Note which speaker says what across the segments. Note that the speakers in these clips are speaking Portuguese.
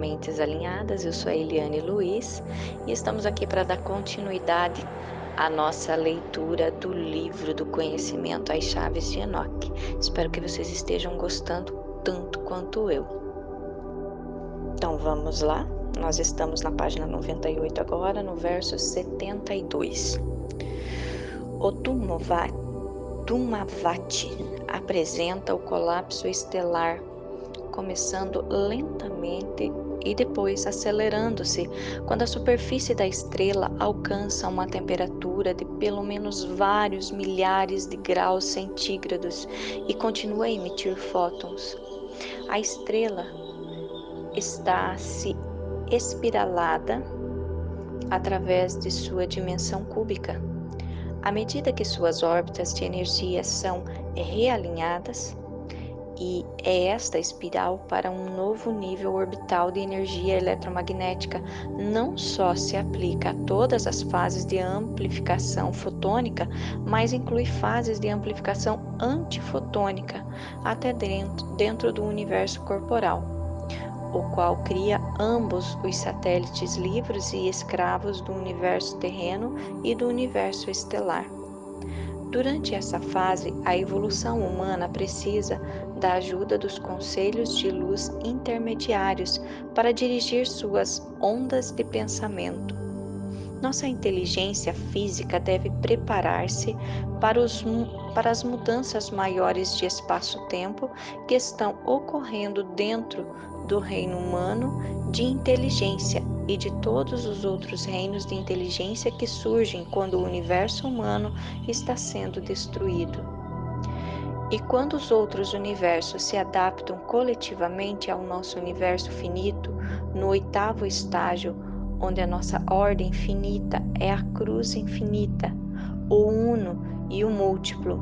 Speaker 1: Mentes Alinhadas, eu sou a Eliane Luiz e estamos aqui para dar continuidade à nossa leitura do livro do conhecimento As Chaves de Enoque. Espero que vocês estejam gostando tanto quanto eu. Então vamos lá, nós estamos na página 98 agora, no verso 72. O Dhumavati apresenta o colapso estelar, começando lentamente e depois acelerando-se quando a superfície da estrela alcança uma temperatura de pelo menos vários milhares de graus centígrados e continua a emitir fótons. A estrela está se espiralada através de sua dimensão cúbica. À medida que suas órbitas de energia são realinhadas, e é esta espiral para um novo nível orbital de energia eletromagnética não só se aplica a todas as fases de amplificação fotônica, mas inclui fases de amplificação antifotônica até dentro do universo corporal, o qual cria ambos os satélites livres e escravos do universo terreno e do universo estelar. Durante essa fase, a evolução humana precisa da ajuda dos conselhos de luz intermediários para dirigir suas ondas de pensamento. Nossa inteligência física deve preparar-se para as mudanças maiores de espaço-tempo que estão ocorrendo dentro do reino humano de inteligência e de todos os outros reinos de inteligência que surgem quando o universo humano está sendo destruído. E quando os outros universos se adaptam coletivamente ao nosso universo finito, no oitavo estágio, onde a nossa ordem finita é a cruz infinita, o uno e o múltiplo,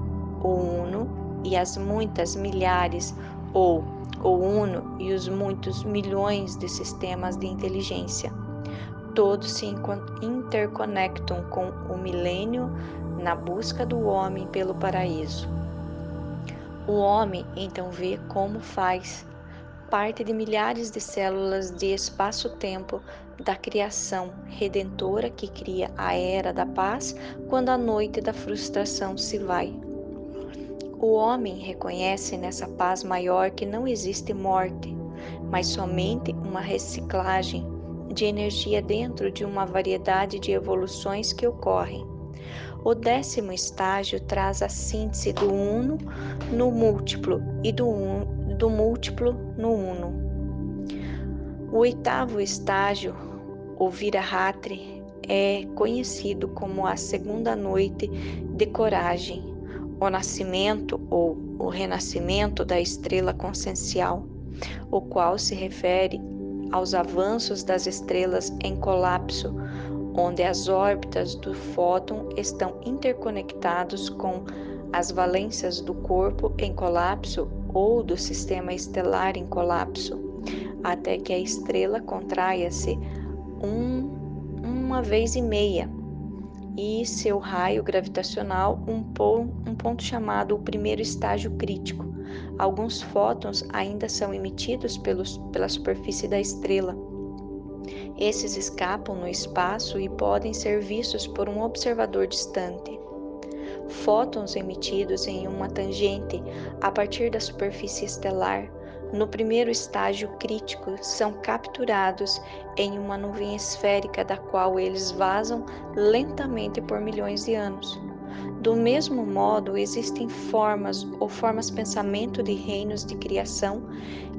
Speaker 1: o uno e as muitas milhares, ou o uno e os muitos milhões de sistemas de inteligência. Todos se interconectam com o milênio na busca do homem pelo paraíso. O homem então vê como faz parte de milhares de células de espaço-tempo da criação redentora que cria a era da paz quando a noite da frustração se vai. O homem reconhece nessa paz maior que não existe morte, mas somente uma reciclagem de energia dentro de uma variedade de evoluções que ocorrem. O 10º estágio traz a síntese do uno no múltiplo e do múltiplo no uno. O 8º estágio, o Virahatri, é conhecido como a segunda noite de coragem, o nascimento ou o renascimento da estrela consciencial, o qual se refere aos avanços das estrelas em colapso, onde as órbitas do fóton estão interconectados com as valências do corpo em colapso ou do sistema estelar em colapso, até que a estrela contraia-se uma vez e meia, e seu raio gravitacional um ponto chamado o primeiro estágio crítico. Alguns fótons ainda são emitidos pela superfície da estrela. Esses escapam no espaço e podem ser vistos por um observador distante. Fótons emitidos em uma tangente a partir da superfície estelar, no primeiro estágio crítico, são capturados em uma nuvem esférica da qual eles vazam lentamente por milhões de anos. Do mesmo modo, existem formas pensamento de reinos de criação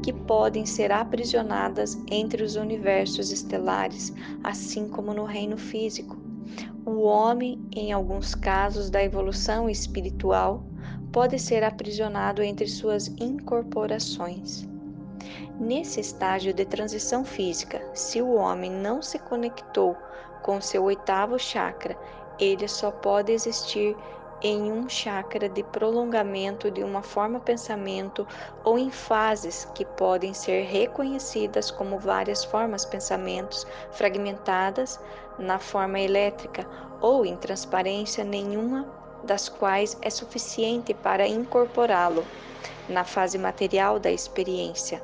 Speaker 1: que podem ser aprisionadas entre os universos estelares, assim como no reino físico. O homem, em alguns casos da evolução espiritual, pode ser aprisionado entre suas incorporações. Nesse estágio de transição física, se o homem não se conectou com seu 8º chakra, ele só pode existir em um chakra de prolongamento de uma forma pensamento ou em fases que podem ser reconhecidas como várias formas pensamentos fragmentadas na forma elétrica ou em transparência, nenhuma das quais é suficiente para incorporá-lo na fase material da experiência.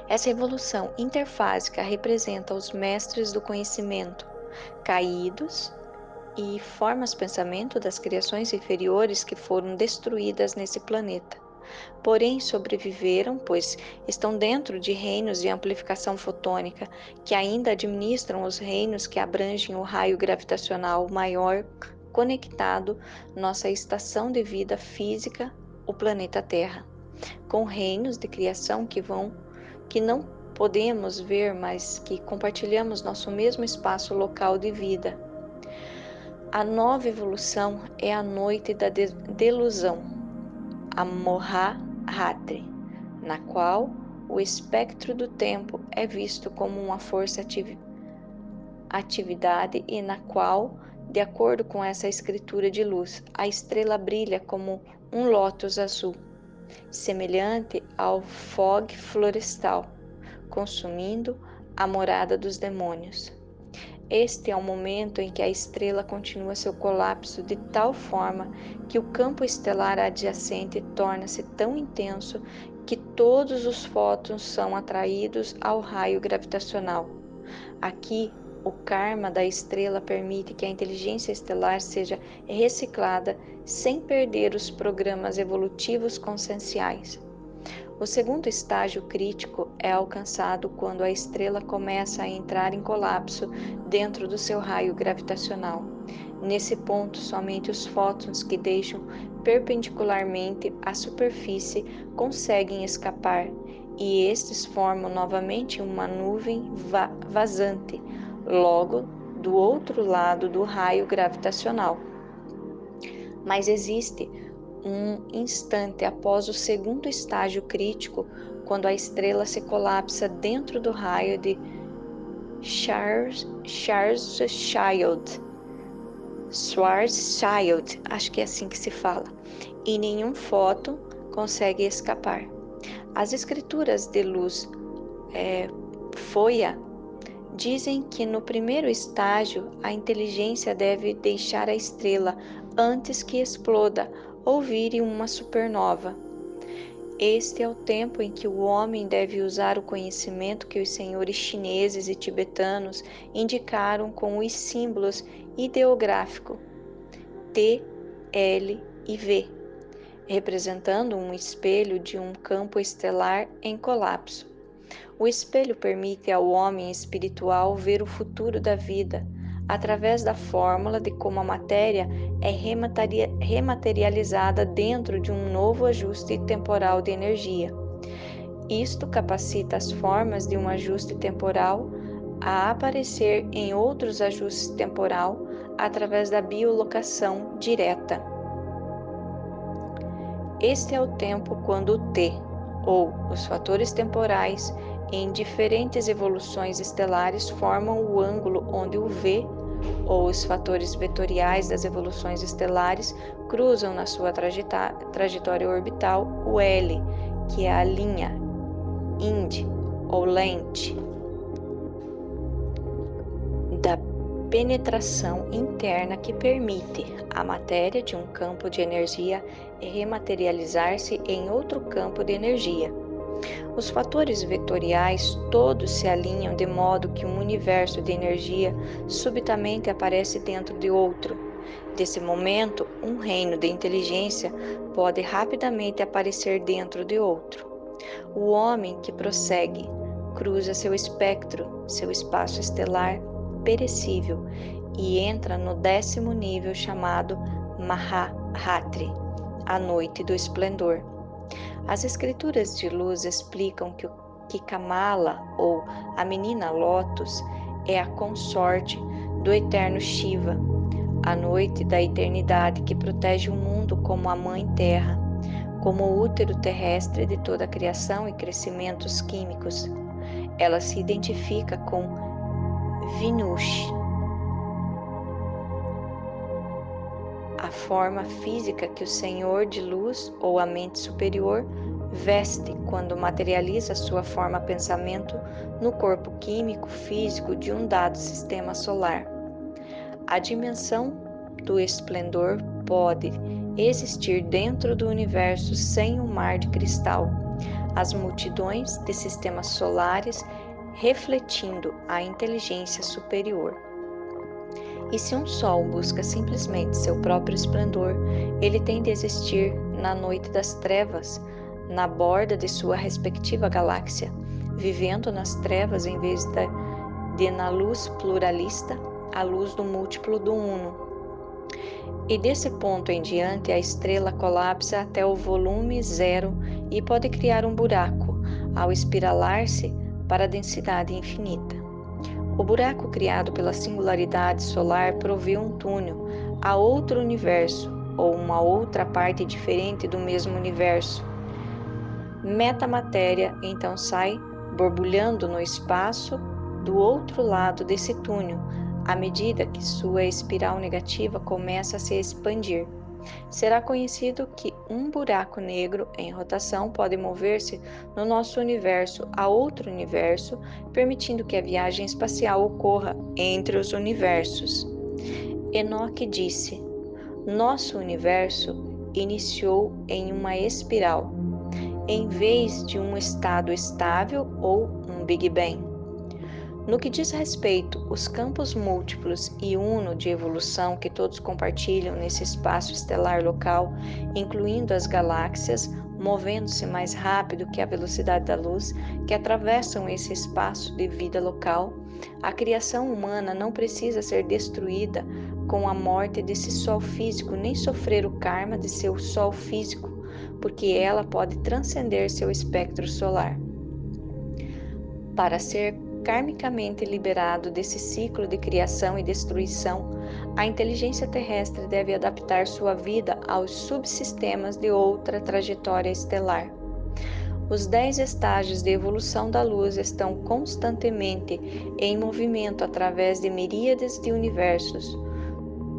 Speaker 1: Essa evolução interfásica representa os mestres do conhecimento caídos e forma os pensamentos das criações inferiores que foram destruídas nesse planeta. Porém, sobreviveram, pois estão dentro de reinos de amplificação fotônica que ainda administram os reinos que abrangem o raio gravitacional maior conectado nossa estação de vida física, o planeta Terra, com reinos de criação que não podemos ver, mas que compartilhamos nosso mesmo espaço local de vida. A nova evolução é a noite da delusão, a Moha-Ratri, na qual o espectro do tempo é visto como uma força atividade e na qual, de acordo com essa escritura de luz, a estrela brilha como um lótus azul, semelhante ao fog florestal, consumindo a morada dos demônios. Este é o momento em que a estrela continua seu colapso de tal forma que o campo estelar adjacente torna-se tão intenso que todos os fótons são atraídos ao raio gravitacional. Aqui, o karma da estrela permite que a inteligência estelar seja reciclada sem perder os programas evolutivos conscienciais. O segundo estágio crítico é alcançado quando a estrela começa a entrar em colapso dentro do seu raio gravitacional. Nesse ponto, somente os fótons que deixam perpendicularmente à superfície conseguem escapar, e estes formam novamente uma nuvem vazante, logo do outro lado do raio gravitacional. Mas existe um instante após o segundo estágio crítico, quando a estrela se colapsa dentro do raio de Schwarzschild, acho que é assim que se fala, e nenhum fóton consegue escapar. As escrituras de luz Foia dizem que no primeiro estágio a inteligência deve deixar a estrela antes que exploda ou vire uma supernova. Este é o tempo em que o homem deve usar o conhecimento que os senhores chineses e tibetanos indicaram com os símbolos ideográficos T, L e V, representando um espelho de um campo estelar em colapso. O espelho permite ao homem espiritual ver o futuro da vida através da fórmula de como a matéria é rematerializada dentro de um novo ajuste temporal de energia. Isto capacita as formas de um ajuste temporal a aparecer em outros ajustes temporal através da biolocação direta. Este é o tempo quando o T, ou os fatores temporais, em diferentes evoluções estelares formam o ângulo onde o V, ou os fatores vetoriais das evoluções estelares, cruzam na sua trajetória orbital o L, que é a linha Ind, ou lente, da penetração interna que permite à matéria de um campo de energia rematerializar-se em outro campo de energia. Os fatores vetoriais todos se alinham de modo que um universo de energia subitamente aparece dentro de outro. Desse momento, um reino de inteligência pode rapidamente aparecer dentro de outro. O homem que prossegue cruza seu espectro, seu espaço estelar perecível e entra no 10º nível chamado Maha-Ratri, a noite do esplendor. As escrituras de luz explicam que Kamala, ou a menina Lótus, é a consorte do eterno Shiva, a noite da eternidade que protege o mundo como a mãe terra, como o útero terrestre de toda a criação e crescimentos químicos. Ela se identifica com Vinush, a forma física que o Senhor de luz ou a mente superior veste quando materializa sua forma pensamento no corpo químico físico de um dado sistema solar. A dimensão do esplendor pode existir dentro do universo sem um mar de cristal. as multidões de sistemas solares, refletindo a inteligência superior. E se um sol busca simplesmente seu próprio esplendor, ele tem de existir na noite das trevas, na borda de sua respectiva galáxia, vivendo nas trevas em vez de na luz pluralista, a luz do múltiplo do uno. E desse ponto em diante, a estrela colapsa até o volume zero e pode criar um buraco, ao espiralar-se para a densidade infinita. O buraco criado pela singularidade solar provê um túnel a outro universo, ou uma outra parte diferente do mesmo universo. Metamatéria então sai borbulhando no espaço do outro lado desse túnel, à medida que sua espiral negativa começa a se expandir. Será conhecido que um buraco negro em rotação pode mover-se no nosso universo a outro universo, permitindo que a viagem espacial ocorra entre os universos. Enoque disse: nosso universo iniciou em uma espiral, em vez de um estado estável ou um Big Bang. No que diz respeito aos campos múltiplos e uno de evolução que todos compartilham nesse espaço estelar local, incluindo as galáxias, movendo-se mais rápido que a velocidade da luz, que atravessam esse espaço de vida local, a criação humana não precisa ser destruída com a morte desse sol físico, nem sofrer o karma de seu sol físico, porque ela pode transcender seu espectro solar. Para ser karmicamente liberado desse ciclo de criação e destruição, a inteligência terrestre deve adaptar sua vida aos subsistemas de outra trajetória estelar. Os 10 estágios de evolução da luz estão constantemente em movimento através de miríades de universos,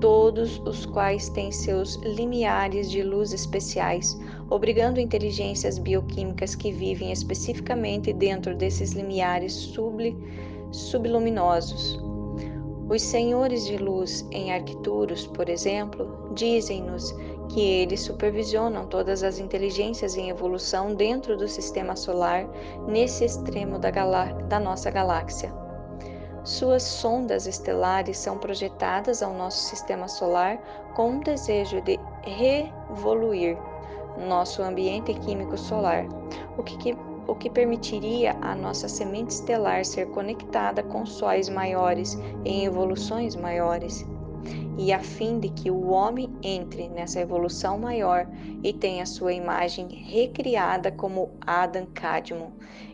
Speaker 1: todos os quais têm seus limiares de luz especiais, obrigando inteligências bioquímicas que vivem especificamente dentro desses limiares subluminosos. Os senhores de luz em Arcturus, por exemplo, dizem-nos que eles supervisionam todas as inteligências em evolução dentro do sistema solar, nesse extremo da nossa galáxia. Suas sondas estelares são projetadas ao nosso sistema solar com um desejo de revoluir nosso ambiente químico solar, o que permitiria a nossa semente estelar ser conectada com sóis maiores em evoluções maiores. E a fim de que o homem entre nessa evolução maior e tenha sua imagem recriada como Adam Kadmon,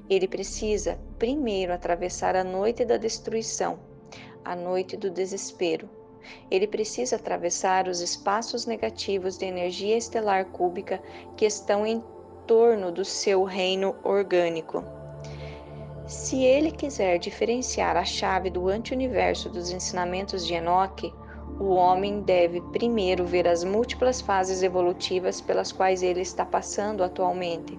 Speaker 1: ele precisa primeiro atravessar a noite da destruição, a noite do desespero. Ele precisa atravessar os espaços negativos de energia estelar cúbica que estão em torno do seu reino orgânico. Se ele quiser diferenciar a chave do anti-universo dos ensinamentos de Enoque, o homem deve primeiro ver as múltiplas fases evolutivas pelas quais ele está passando atualmente,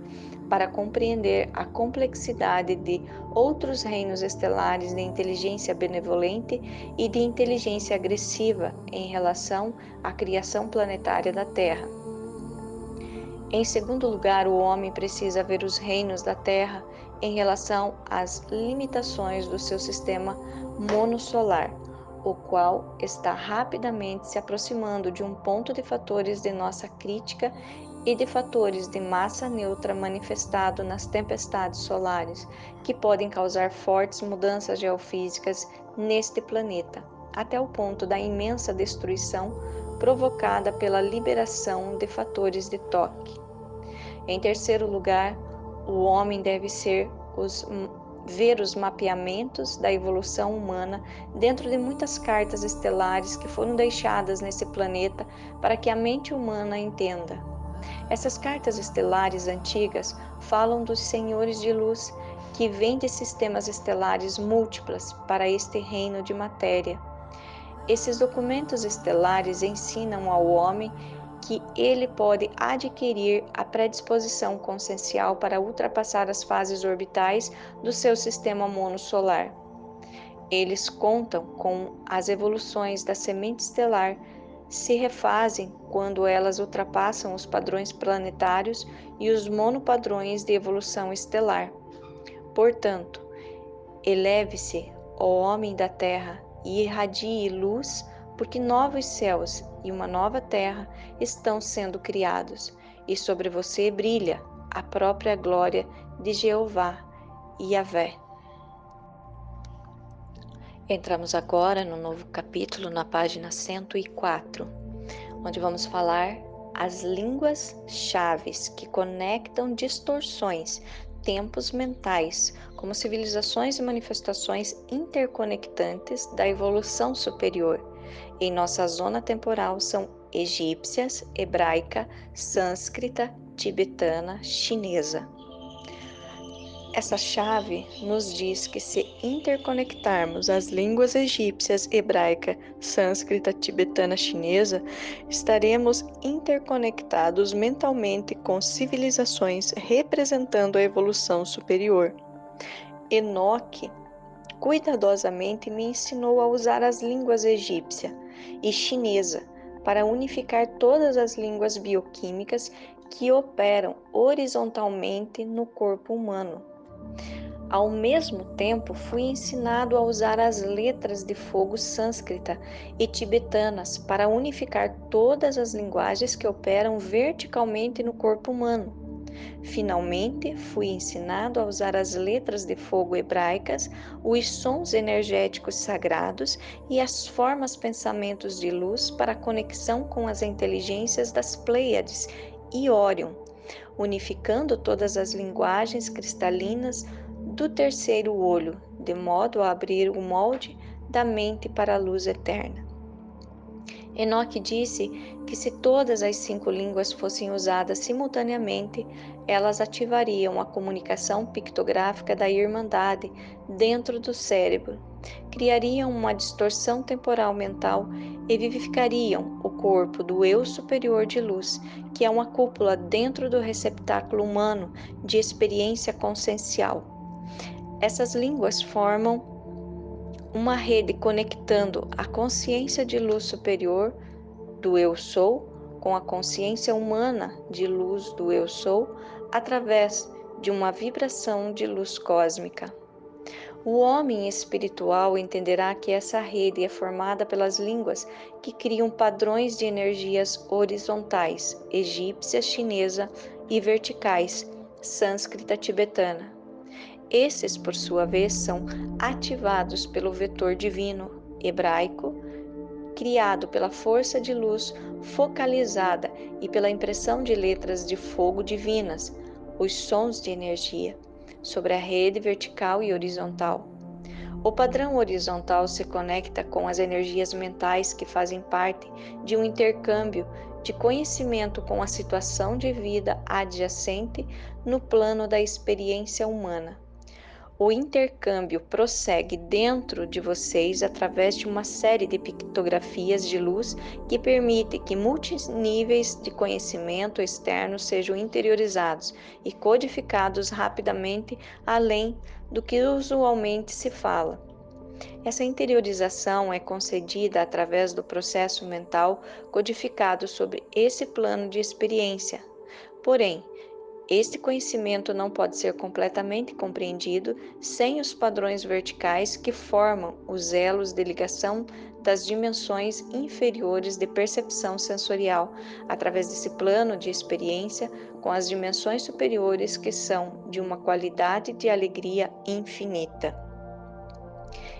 Speaker 1: para compreender a complexidade de outros reinos estelares de inteligência benevolente e de inteligência agressiva em relação à criação planetária da Terra. Em segundo lugar, o homem precisa ver os reinos da Terra em relação às limitações do seu sistema monossolar, o qual está rapidamente se aproximando de um ponto de fatores de nossa crítica e de fatores de massa neutra manifestado nas tempestades solares, que podem causar fortes mudanças geofísicas neste planeta, até o ponto da imensa destruição provocada pela liberação de fatores de toque. Em terceiro lugar, o homem deve ver os mapeamentos da evolução humana dentro de muitas cartas estelares que foram deixadas nesse planeta para que a mente humana entenda. Essas cartas estelares antigas falam dos senhores de luz que vêm de sistemas estelares múltiplas para este reino de matéria. Esses documentos estelares ensinam ao homem que ele pode adquirir a predisposição consciencial para ultrapassar as fases orbitais do seu sistema monossolar. Eles contam com as evoluções da semente estelar se refazem quando elas ultrapassam os padrões planetários e os monopadrões de evolução estelar. Portanto, eleve-se, ó homem da terra, e irradie luz, porque novos céus e uma nova terra estão sendo criados, e sobre você brilha a própria glória de Jeová e Yahvé. Entramos agora no novo capítulo, na página 104, onde vamos falar as línguas chaves que conectam distorções, tempos mentais, como civilizações e manifestações interconectantes da evolução superior. Em nossa zona temporal são egípcias, hebraica, sânscrita, tibetana, chinesa. Essa chave nos diz que se interconectarmos as línguas egípcias, hebraica, sânscrita, tibetana, chinesa, estaremos interconectados mentalmente com civilizações representando a evolução superior. Enoque cuidadosamente me ensinou a usar as línguas egípcia e chinesa para unificar todas as línguas bioquímicas que operam horizontalmente no corpo humano. Ao mesmo tempo, fui ensinado a usar as letras de fogo sânscrita e tibetanas para unificar todas as linguagens que operam verticalmente no corpo humano. Finalmente, fui ensinado a usar as letras de fogo hebraicas, os sons energéticos sagrados e as formas pensamentos de luz para a conexão com as inteligências das Pleiades e Órion, unificando todas as linguagens cristalinas do terceiro olho, de modo a abrir o molde da mente para a luz eterna. Enoque disse que se todas as 5 línguas fossem usadas simultaneamente, elas ativariam a comunicação pictográfica da Irmandade dentro do cérebro, criariam uma distorção temporal mental e vivificariam o corpo do Eu Superior de Luz, que é uma cúpula dentro do receptáculo humano de experiência consciencial. Essas línguas formam uma rede conectando a consciência de luz superior do Eu Sou com a consciência humana de luz do Eu Sou através de uma vibração de luz cósmica. O homem espiritual entenderá que essa rede é formada pelas línguas que criam padrões de energias horizontais, egípcia, chinesa, e verticais, sânscrita, tibetana. Esses, por sua vez, são ativados pelo vetor divino hebraico, criado pela força de luz focalizada e pela impressão de letras de fogo divinas, os sons de energia, sobre a rede vertical e horizontal. O padrão horizontal se conecta com as energias mentais que fazem parte de um intercâmbio de conhecimento com a situação de vida adjacente no plano da experiência humana. O intercâmbio prossegue dentro de vocês através de uma série de pictografias de luz que permite que multiníveis de conhecimento externo sejam interiorizados e codificados rapidamente além do que usualmente se fala. Essa interiorização é concedida através do processo mental codificado sobre esse plano de experiência. Porém, este conhecimento não pode ser completamente compreendido sem os padrões verticais que formam os elos de ligação das dimensões inferiores de percepção sensorial, através desse plano de experiência com as dimensões superiores que são de uma qualidade de alegria infinita.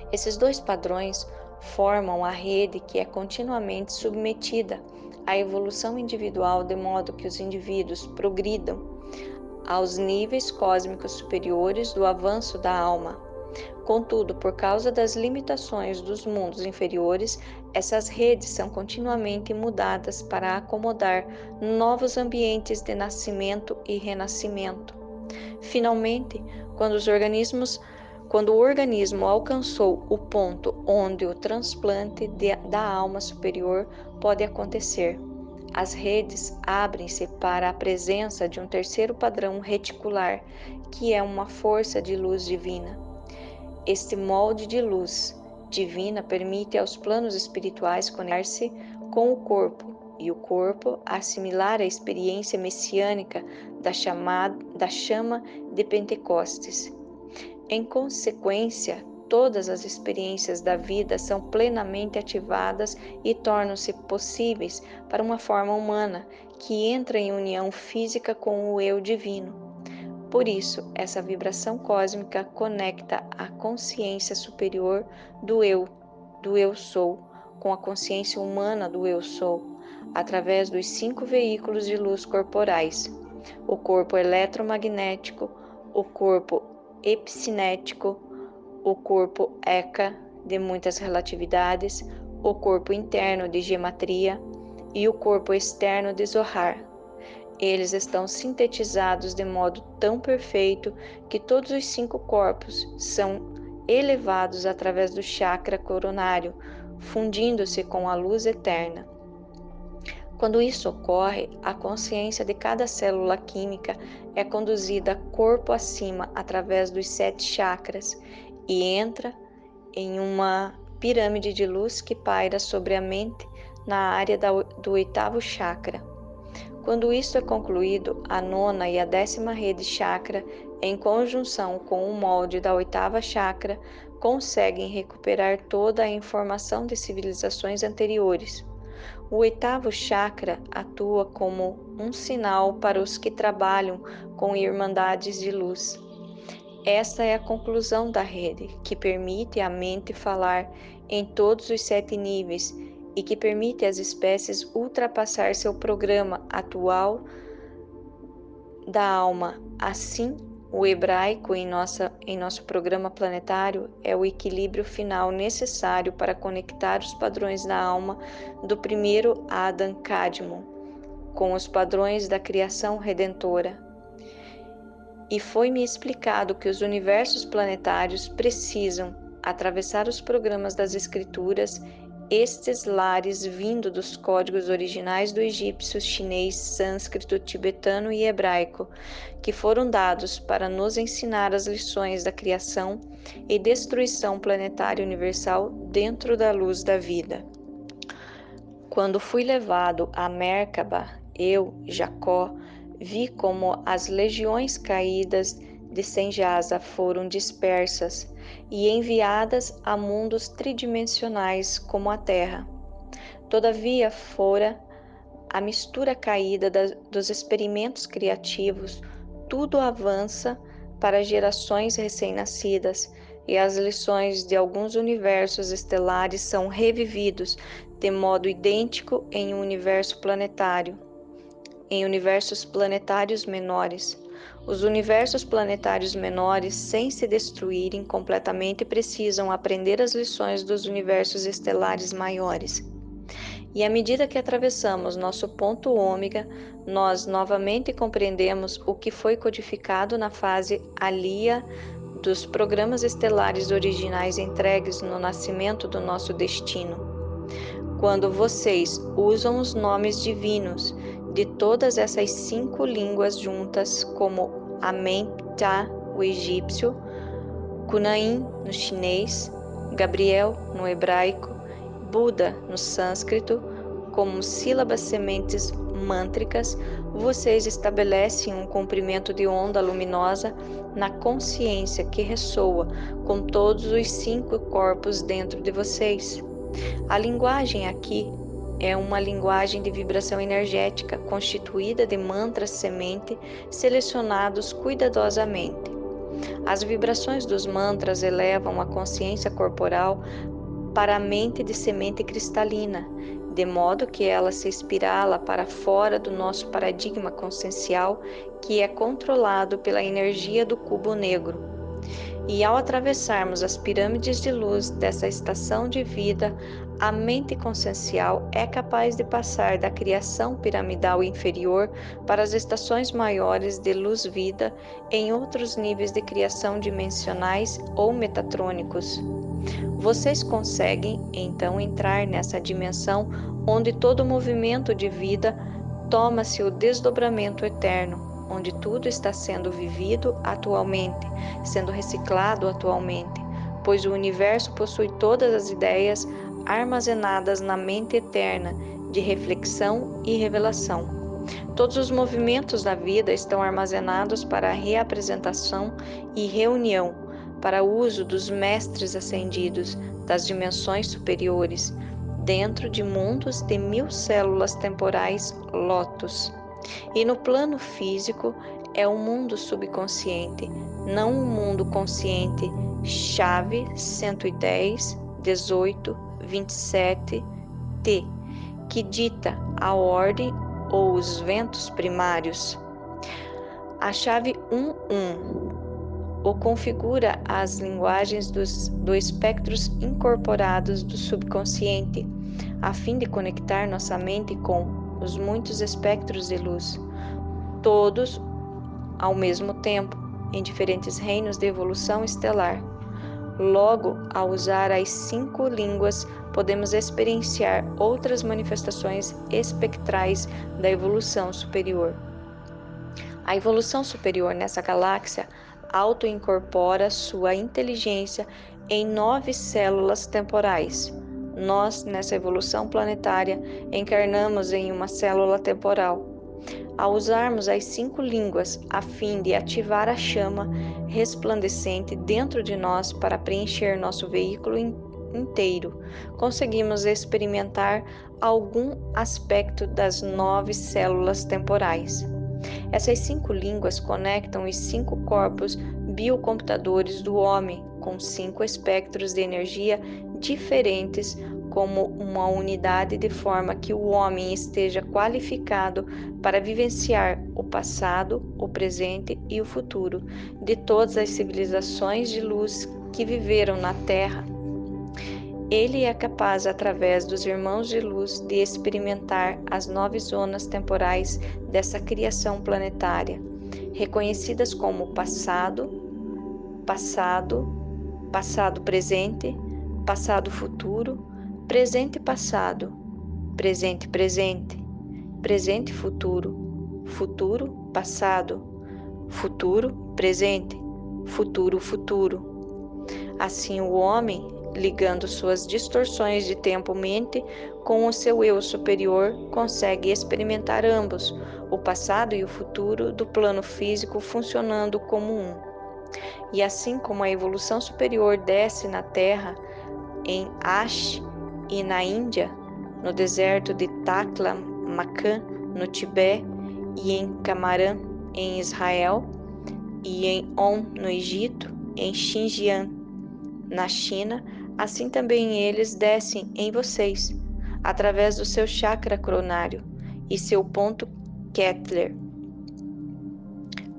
Speaker 1: Esses dois padrões formam a rede que é continuamente submetida à evolução individual, de modo que os indivíduos progridam aos níveis cósmicos superiores do avanço da alma. Contudo, por causa das limitações dos mundos inferiores, essas redes são continuamente mudadas para acomodar novos ambientes de nascimento e renascimento. Finalmente, quando o organismo alcançou o ponto onde o transplante da alma superior pode acontecer, as redes abrem-se para a presença de um terceiro padrão reticular, que é uma força de luz divina. Este molde de luz divina permite aos planos espirituais conectar-se com o corpo, e o corpo assimilar a experiência messiânica da chama de Pentecostes. Em consequência, todas as experiências da vida são plenamente ativadas e tornam-se possíveis para uma forma humana que entra em união física com o eu divino. Por isso, essa vibração cósmica conecta a consciência superior do eu sou, com a consciência humana do eu sou, através dos 5 veículos de luz corporais: o corpo eletromagnético, o corpo epicinético, o corpo Eka, de muitas relatividades, o corpo interno de Gematria e o corpo externo de Zohar. Eles estão sintetizados de modo tão perfeito que todos os 5 corpos são elevados através do chakra coronário, fundindo-se com a luz eterna. Quando isso ocorre, a consciência de cada célula química é conduzida corpo acima através dos 7 chakras e entra em uma pirâmide de luz que paira sobre a mente na área do 8º chakra. Quando isso é concluído, a 9ª e a 10ª rede chakra, em conjunção com o molde da 8ª chakra, conseguem recuperar toda a informação de civilizações anteriores. O 8º chakra atua como um sinal para os que trabalham com irmandades de luz. Esta é a conclusão da rede, que permite à mente falar em todos os 7 níveis e que permite às espécies ultrapassar seu programa atual da alma. Assim, o hebraico em nosso programa planetário é o equilíbrio final necessário para conectar os padrões da alma do primeiro Adam Kadmon com os padrões da criação redentora. E foi-me explicado que os universos planetários precisam atravessar os programas das escrituras, estes lares vindo dos códigos originais do egípcio, chinês, sânscrito, tibetano e hebraico, que foram dados para nos ensinar as lições da criação e destruição planetária universal dentro da luz da vida. Quando fui levado a Merkaba, eu, Jacó, vi como as legiões caídas de Senjasa foram dispersas e enviadas a mundos tridimensionais como a Terra. Todavia fora a mistura caída dos experimentos criativos, tudo avança para gerações recém-nascidas e as lições de alguns universos estelares são revividos de modo idêntico em um universo planetário. Em universos planetários menores. Os universos planetários menores, sem se destruírem completamente, precisam aprender as lições dos universos estelares maiores. E à medida que atravessamos nosso ponto ômega, nós novamente compreendemos o que foi codificado na fase Aliyah dos programas estelares originais entregues no nascimento do nosso destino. Quando vocês usam os nomes divinos de todas essas 5 línguas juntas, como Amenhotep, o egípcio, Kunaim, no chinês, Gabriel, no hebraico, Buda, no sânscrito, como sílabas sementes mântricas, vocês estabelecem um comprimento de onda luminosa na consciência que ressoa com todos os 5 corpos dentro de vocês. A linguagem aqui é uma linguagem de vibração energética constituída de mantras semente selecionados cuidadosamente. As vibrações dos mantras elevam a consciência corporal para a mente de semente cristalina, de modo que ela se espirala para fora do nosso paradigma consciencial, que é controlado pela energia do cubo negro. E ao atravessarmos as pirâmides de luz dessa estação de vida, a mente consciencial é capaz de passar da criação piramidal inferior para as estações maiores de luz-vida em outros níveis de criação dimensionais ou metatrônicos. Vocês conseguem, então, entrar nessa dimensão onde todo movimento de vida toma-se o desdobramento eterno, onde tudo está sendo vivido atualmente, sendo reciclado atualmente, pois o universo possui todas as ideias armazenadas na mente eterna de reflexão e revelação. Todos os movimentos da vida estão armazenados para a reapresentação e reunião, para o uso dos mestres ascendidos das dimensões superiores, dentro de mundos de 1000 células temporais lótus. E no plano físico é o mundo subconsciente, não o mundo consciente, chave 110, 18, 27, T, que dita a ordem ou os ventos primários. A chave 11 o configura as linguagens do espectros incorporados do subconsciente, a fim de conectar nossa mente com os muitos espectros de luz, todos ao mesmo tempo, em diferentes reinos de evolução estelar. Logo, ao usar as 5 línguas, podemos experienciar outras manifestações espectrais da evolução superior. A evolução superior nessa galáxia auto-incorpora sua inteligência em 9 células temporais. Nós, nessa evolução planetária, encarnamos em uma célula temporal. Ao usarmos as 5 línguas a fim de ativar a chama resplandecente dentro de nós para preencher nosso veículo inteiro, conseguimos experimentar algum aspecto das 9 células temporais. Essas 5 línguas conectam os 5 corpos biocomputadores do homem com 5 espectros de energia diferentes como uma unidade, de forma que o homem esteja qualificado para vivenciar o passado, o presente e o futuro de todas as civilizações de luz que viveram na Terra. Ele é capaz, através dos irmãos de luz, de experimentar as 9 zonas temporais dessa criação planetária, reconhecidas como passado, passado, passado presente, passado futuro, presente passado, presente presente, presente futuro, futuro passado, futuro presente, futuro futuro. Assim o homem, ligando suas distorções de tempo-mente com o seu eu superior, consegue experimentar ambos, o passado e o futuro do plano físico funcionando como um. E assim como a evolução superior desce na Terra, em Ash e na Índia, no deserto de Takla Makan, no Tibete, e em Camaran, em Israel, e em On, no Egito, em Xinjiang, na China, assim também eles descem em vocês, através do seu chakra coronário e seu ponto Kettler.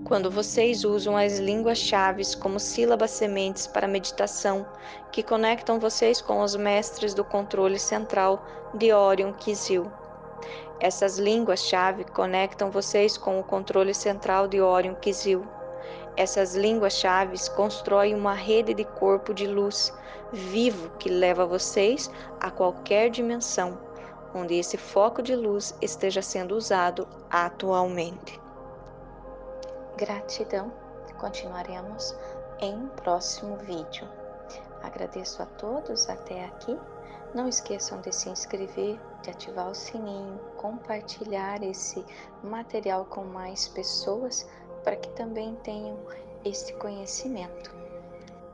Speaker 1: Quando vocês usam as línguas-chaves como sílabas sementes para meditação, que conectam vocês com os mestres do controle central de Orion Kizil. Essas línguas-chave conectam vocês com o controle central de Orion Kizil. Essas línguas-chaves constroem uma rede de corpo de luz vivo que leva vocês a qualquer dimensão onde esse foco de luz esteja sendo usado atualmente. Gratidão. Continuaremos em próximo vídeo. Agradeço a todos até aqui. Não esqueçam de se inscrever, de ativar o sininho, compartilhar esse material com mais pessoas para que também tenham esse conhecimento.